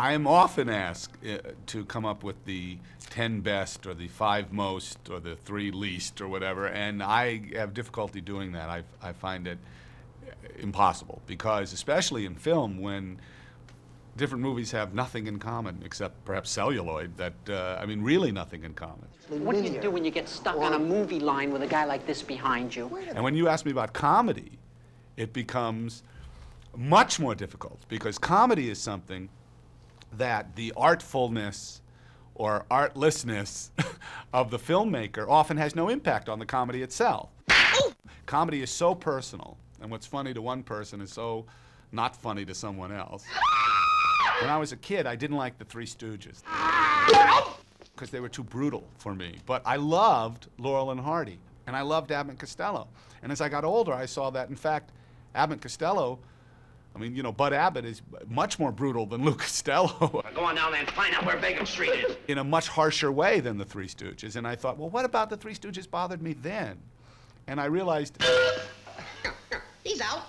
I am often asked to come up with the 10 best or the 5 most or the 3 least or whatever, and I have difficulty doing that. I find it impossible because, especially in film, when different movies have nothing in common except perhaps celluloid, I mean, really nothing in common. What do you do when you get stuck on a movie line with a guy like this behind you? And when you ask me about comedy, it becomes much more difficult because comedy is something that the artfulness or artlessness of the filmmaker often has no impact on the comedy itself. Comedy is so personal, and what's funny to one person is so not funny to someone else. When I was a kid, I didn't like the Three Stooges because they were too brutal for me. But I loved Laurel and Hardy, and I loved Abbott and Costello. And as I got older, I saw that, in fact, Abbott and Costello, I mean, you know, Bud Abbott is much more brutal than Lou Costello. Go on down there and find out where Begum Street is. In a much harsher way than the Three Stooges. And I thought, well, what about the Three Stooges bothered me then? And I realized he's out.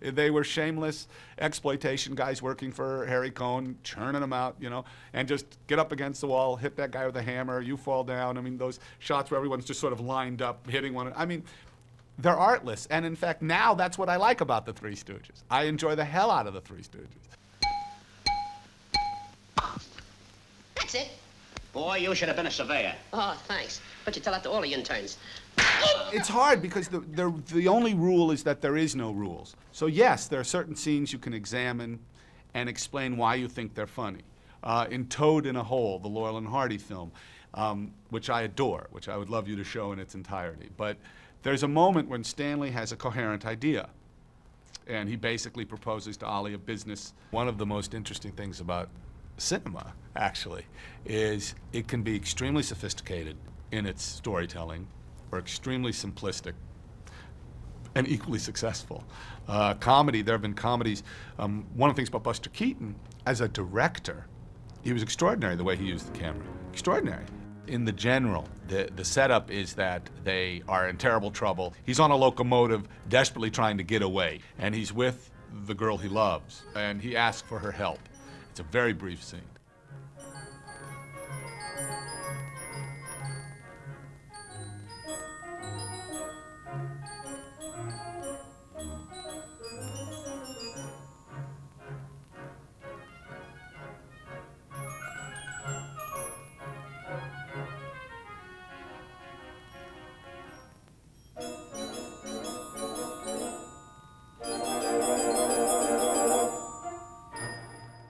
they were shameless exploitation guys working for Harry Cohn, churning them out, you know, and just get up against the wall, hit that guy with a hammer, you fall down. I mean, those shots where everyone's just sort of lined up, hitting one. I mean, they're artless. And in fact, now that's what I like about the Three Stooges. I enjoy the hell out of the Three Stooges. That's it. Boy, you should have been a surveyor. Oh, thanks. But you tell that to all the interns. It's hard because the only rule is that there is no rules. So yes, there are certain scenes you can examine and explain why you think they're funny. In Toad in a Hole, the Laurel and Hardy film, which I adore, which I would love you to show in its entirety. But there's a moment when Stanley has a coherent idea, and he basically proposes to Ollie a business. One of the most interesting things about cinema, actually, is it can be extremely sophisticated in its storytelling, or extremely simplistic and equally successful. Comedy, there have been comedies. One of the things about Buster Keaton, as a director, he was extraordinary the way he used the camera. Extraordinary. In the general, the setup is that they are in terrible trouble. He's on a locomotive, desperately trying to get away, and he's with the girl he loves, and he asks for her help. It's a very brief scene.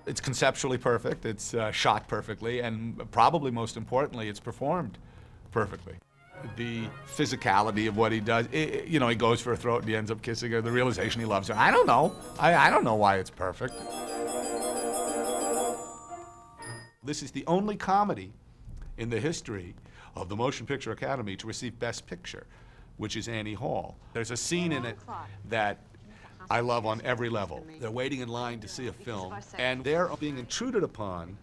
It's conceptually perfect, it's shot perfectly, and probably most importantly, it's performed perfectly. The physicality of what he does, you know, he goes for a throat and he ends up kissing her, the realization he loves her. I don't know. I don't know why it's perfect. This is the only comedy in the history of the Motion Picture Academy to receive Best Picture, which is Annie Hall. There's a scene in it that I love on every level. They're waiting in line to see a film, and they're being intruded upon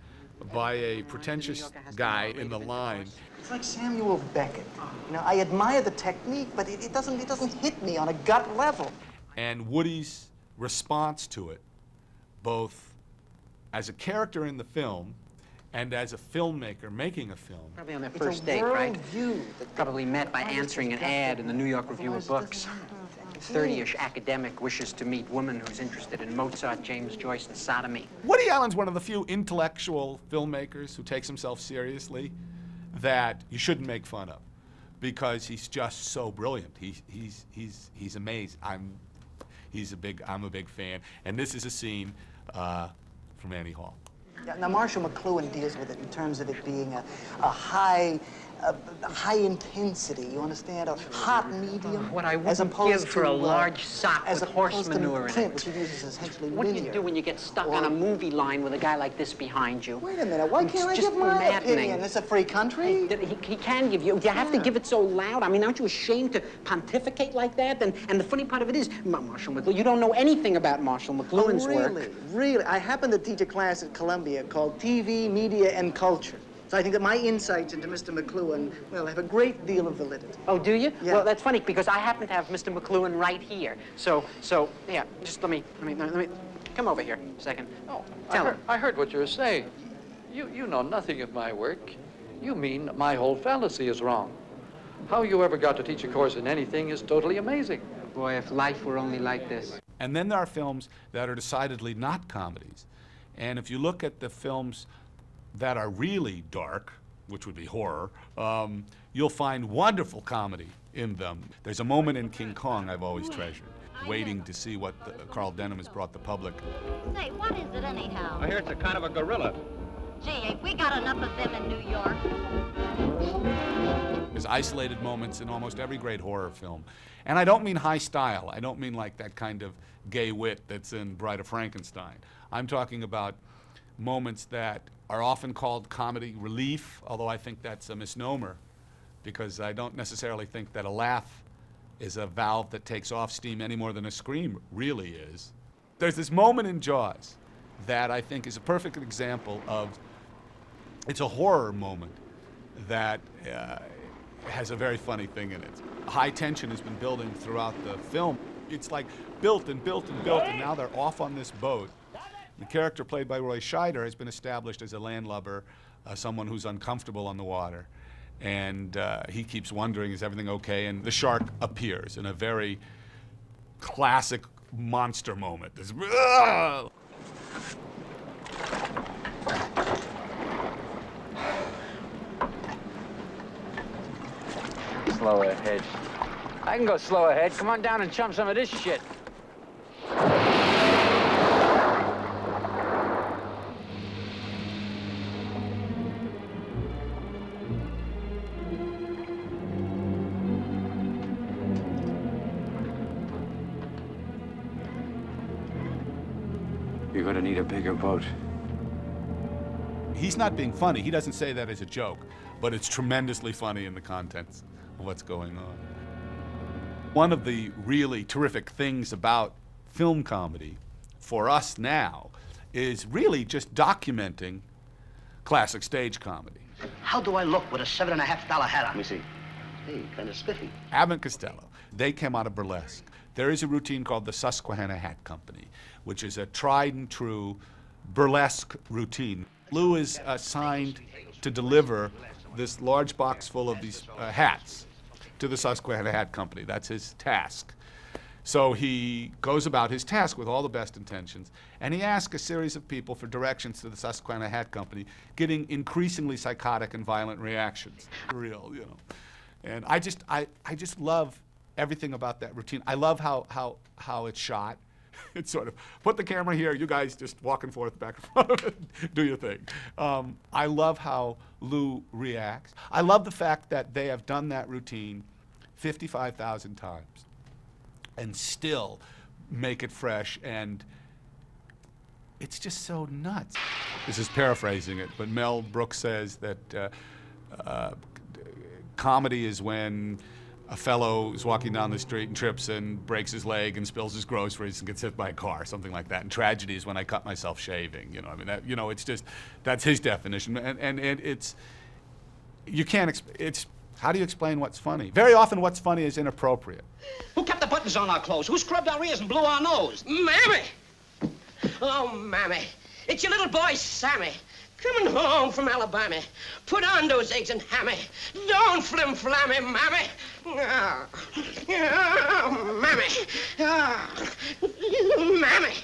by a pretentious guy in the line. It's like Samuel Beckett. You know, I admire the technique, but it doesn't hit me on a gut level. And Woody's response to it, both as a character in the film and as a filmmaker making a film. Probably on their first date, right? Probably met by answering an ad in the New York Review of Books. 30-ish academic wishes to meet woman who's interested in Mozart, James Joyce, and sodomy. Woody Allen's one of the few intellectual filmmakers who takes himself seriously that you shouldn't make fun of, because he's just so brilliant. He's amazing. I'm a big fan, and this is a scene from Annie Hall. Yeah, now Marshall McLuhan deals with it in terms of it being a high intensity, you understand? A hot medium. What I wouldn't give for a large sock with horse manure in it. Which he uses essentially What do you do when you get stuck on a movie line with a guy like this behind you? Wait a minute, why can't I give my opinion? It's a free country. He can give you. You have to give it so loud. I mean, aren't you ashamed to pontificate like that? And the funny part of it is, Marshall McLuhan, you don't know anything about Marshall McLuhan's work. Really? I happen to teach a class at Columbia called TV, Media, and Culture. So I think that my insights into Mr. McLuhan, well, have a great deal of validity. Oh, do you? Yeah. Well, that's funny because I happen to have Mr. McLuhan right here. So, yeah, just let me. Come over here a second. No, Tell him. I heard what you were saying. You know nothing of my work. You mean my whole fallacy is wrong. How you ever got to teach a course in anything is totally amazing. Boy, if life were only like this. And then there are films that are decidedly not comedies. And if you look at the films that are really dark, which would be horror, you'll find wonderful comedy in them. There's a moment in King Kong I've always treasured, waiting to see what Carl Denham has brought the public. Say, what is it anyhow? I hear it's a kind of a gorilla. Gee, ain't we got enough of them in New York? There's isolated moments in almost every great horror film. And I don't mean high style. I don't mean like that kind of gay wit that's in Bride of Frankenstein. I'm talking about moments that are often called comedy relief, although I think that's a misnomer, because I don't necessarily think that a laugh is a valve that takes off steam any more than a scream really is. There's this moment in Jaws that I think is a perfect example of, it's a horror moment that has a very funny thing in it. High tension has been building throughout the film. It's like built and built and built, and now they're off on this boat. The character played by Roy Scheider has been established as a landlubber, someone who's uncomfortable on the water. And he keeps wondering, is everything okay? And the shark appears in a very classic monster moment. This, Slow ahead. I can go slow ahead. Come on down and chum some of this shit. You're gonna need a bigger boat. He's not being funny. He doesn't say that as a joke, but it's tremendously funny in the contents of what's going on. One of the really terrific things about film comedy for us now is really just documenting classic stage comedy. How do I look with a $7.50 hat on? Let me see. Hey, kind of spiffy. Abbott and Costello, they came out of Burlesque. There is a routine called the Susquehanna Hat Company, which is a tried and true burlesque routine. Lou is assigned to deliver this large box full of these hats to the Susquehanna Hat Company. That's his task. So he goes about his task with all the best intentions, and he asks a series of people for directions to the Susquehanna Hat Company, getting increasingly psychotic and violent reactions. Real, you know. And I just love everything about that routine. I love how it's shot. It's sort of, put the camera here, you guys just walk and forth, back and forth, do your thing. I love how Lou reacts. I love the fact that they have done that routine 55,000 times and still make it fresh, and it's just so nuts. This is paraphrasing it, but Mel Brooks says that comedy is when a fellow is walking down the street and trips and breaks his leg and spills his groceries and gets hit by a car, something like that. And tragedy is when I cut myself shaving. You know, I mean, that, you know, it's just, that's his definition. And it's, you can't, it's, how do you explain what's funny? Very often what's funny is inappropriate. Who kept the buttons on our clothes? Who scrubbed our ears and blew our nose? Mammy! Oh, Mammy. It's your little boy, Sammy. Coming home from Alabama. Put on those eggs and hammy. Don't flim-flammy, Mammy. Oh, Mammy. Oh, Mammy.